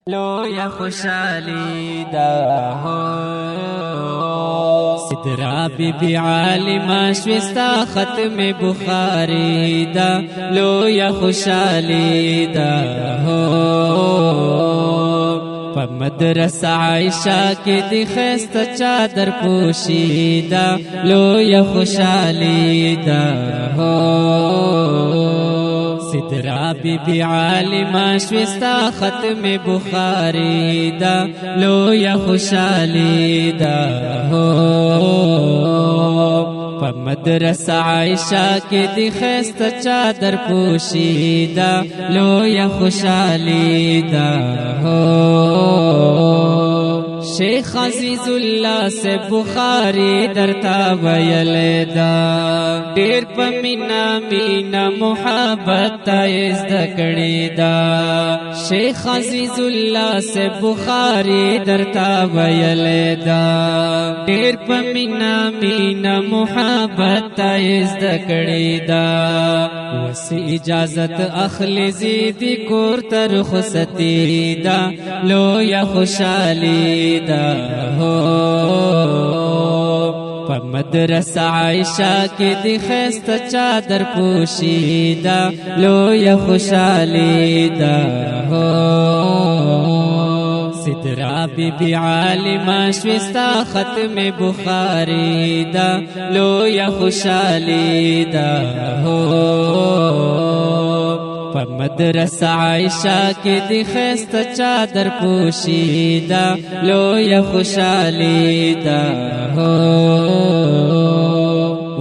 لویا خوشالی دا ہو سدرا بی بی عالمہ شوستا ختم بخاری دا لویا خوشالی دا ہو پا مدرسہ عائشہ کی دی خیست چادر پوشیدہ لویا خوشالی دا ہو سدرا بی بی عالمہ شوستا ختم بخاری دا لویا خوشالی دا ہو پا مدرسہ عائشہ کی دی خیست چادر پوشیدہ لویا خوشالی دا ہو شیخ عزیز اللہ سے بخاری درتا ویل دا دیر پا مینا مینا محبت تائز دکڑی دا شیخ عزیز اللہ سے بخاری درتا ویل دا دیر پا مینا مینا محبت تائز دکڑی دا وسی اجازت اخلی زیدی کور تر خستی دا لویا خوشالی دا ہو پا مدرسہ عائشہ کی دی خیست چادر پوشیدہ لویا خوشالی دا ہو سدرا بی بی عالمہ شوستا ختم بخاری دا لویا خوشالی دا ہو پا مدرسہ عائشہ کی دی خیست چادر پوشیدہ لویا خوشالی دا ہو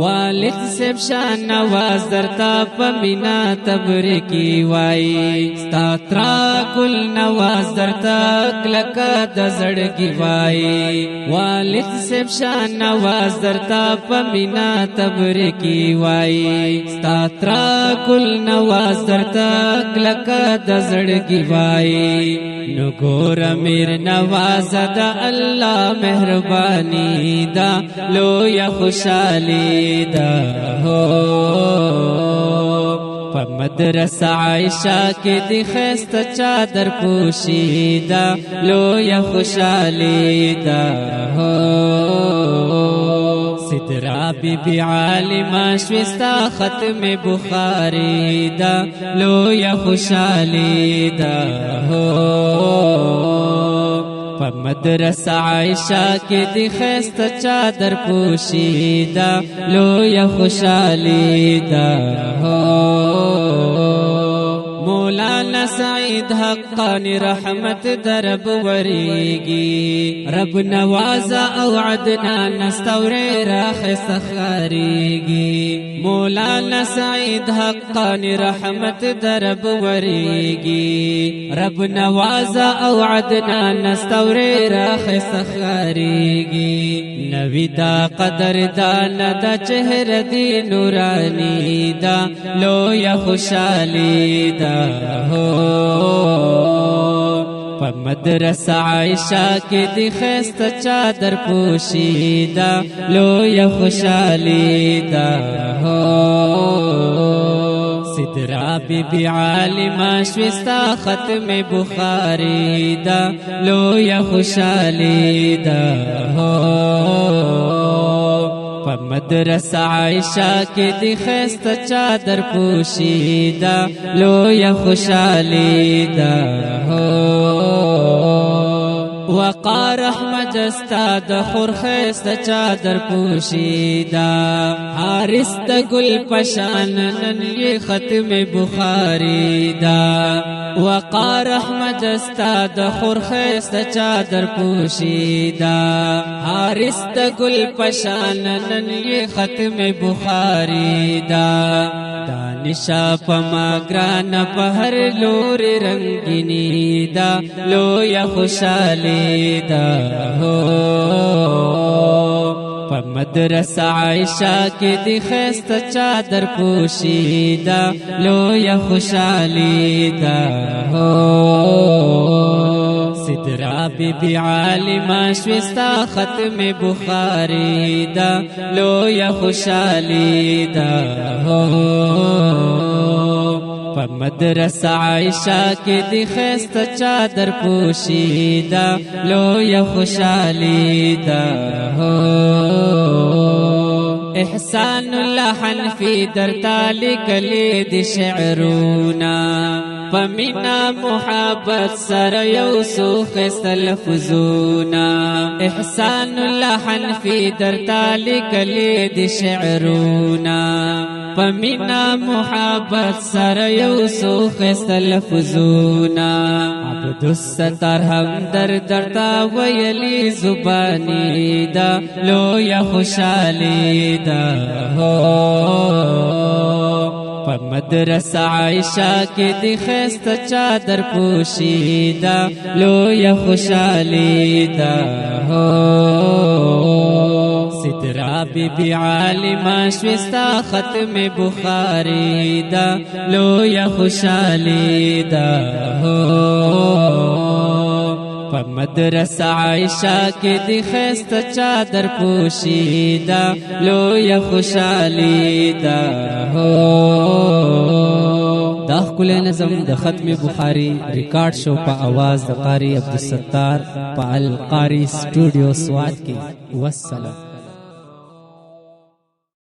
والد سے شان نواز درتا پا مینا تبرکی وائی ستاترا کل نواز درتا کلکا دزڑگی وائی والد سے شان نواز درتا پا مینا تبرکی وائی ستاترا کل نواز درتا کلکا دزڑگی وائی نگور امیر نواز دا اللہ مہربانی دا لویا خوشالی دا ہو پا مدرسہ عائشہ کی دی خیست چادر پوشیدہ لویا خوشالی دا ہو سدرا بی بی عالمہ شوستا ختم بخاری دا لویا خوشالی دا ہو پا مدرسہ عائشہ کی دی خیست چادر پوشیدہ لویا خوشالی دا ہو مولانا سعید حقانی رحمت درب وریگی رب نوازا او عدنان نستوری راخ سخاریگی مولانا سعید حقانی رحمت درب وریگی رب نوازا او عدنان نستوری راخ سخاریگی نوی دا قدر دانا دا چہر دی نورانی دا لویا خوشالی دا ہو پا مدرسہ عائشہ کی دی خیست چادر پوشیدہ لویا خوشالی دا ہو سدرا بی بی عالمہ شوستا ختم بخاری دا لویا خوشالی دا ہو پا مدرسہ عائشہ کی دی خیست چادر پوشیدہ لویا خوشالی دا ہو وقار احمد استاد خورخیست چادر پوشیدہ حارست گل پشان نن یہ ختم بخاری دا وقار احمد استاد خورخیست چادر پوشیدہ حارست گل پشان نن یہ ختم بخاری دا دانشا پما گران پہر لور رنگینی دا لویا خوشالی دا ہو پا مدرسہ عائشہ کی دی خیست چادر پوشیدہ لویا خوشالی دا ہو سدرا بی بی عالمہ شوستا ختم بخاری دا لویا خوشالی دا ہو په مدرسه عائشہ کې د خسته چادر پوشیدا لوی خوشالي دا احسان الله حنفی در تالی کلی دی شعرونا فمنا محبت سر یوسو خست لفظونا احسان الله حنفی در تالی کلی دی شعرونا فمنا محبت سر یوسو خست لفظونا عبد الستار هم درتا ویلی زبانی دا لوی خوشالی دا په مدرسه عائشہ کې د خسته چادر پوشیدا لوی خوشالی دا سدرا بی بی عالمہ شوستا ختم بخاری دا لوی خوشالی دا په مدرسه عائشہ کې د خسته چادر پوشیدا لوی خوشالی دا دا ښکلی نظم د ختم بخاری ریکارډ شو په आवाज د قاری عبدالستار په القاری سټوډیو سوات کې. والسلام.